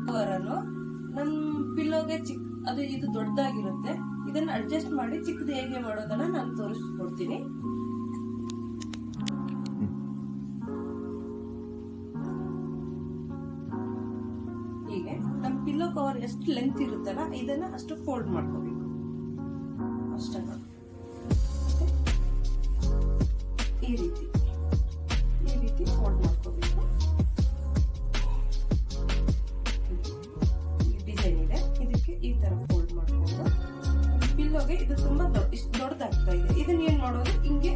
ಕವರನ್ನು ನಮ್ ಪಿಲ್ಲೋಗೆ ಅದು ಇದು ದೊಡ್ಡದಾಗಿರುತ್ತೆ. ಇದನ್ನ ಅಡ್ಜಸ್ಟ್ ಮಾಡಿ ಚಿಕ್ಕದು ಹೇಗೆ ಮಾಡೋದನ್ನ ನಾನು ತೋರಿಸ್ಕೊಡ್ತೀನಿ. ಹೀಗೆ ನಮ್ ಪಿಲ್ಲೋ ಕವರ್ ಎಷ್ಟು ಲೆಂತ್ ಇರುತ್ತಲ್ಲ ಇದನ್ನ ಅಷ್ಟು ಫೋಲ್ಡ್ ಮಾಡ್ಕೋಬೇಕು. ಅಷ್ಟೇ ಈ ರೀತಿ ಫೋಲ್ಡ್ ಮಾಡ್ಕೋಬೇಕು. ಡಿಸೈನ್ ಇದೆ, ಇದಕ್ಕೆ ಈ ತರ ಫೋಲ್ಡ್ ಮಾಡ್ಕೊಂಡು ಪಿಲ್ಲೋಗೆ ಇದು ತುಂಬಾ ಇಷ್ಟು ದೊಡ್ಡದಾಗ್ತಾ ಇದೆ. ಇದನ್ನ ಏನ್ ಮಾಡೋದು, ಹಿಂಗೆ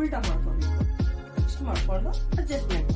ಉಲ್ಟಾ ಮಾಡ್ಕೋಬೇಕು. ಇಷ್ಟು ಮಾಡ್ಕೊಂಡು ಅಡ್ಜಸ್ಟ್ಮೆಂಟ್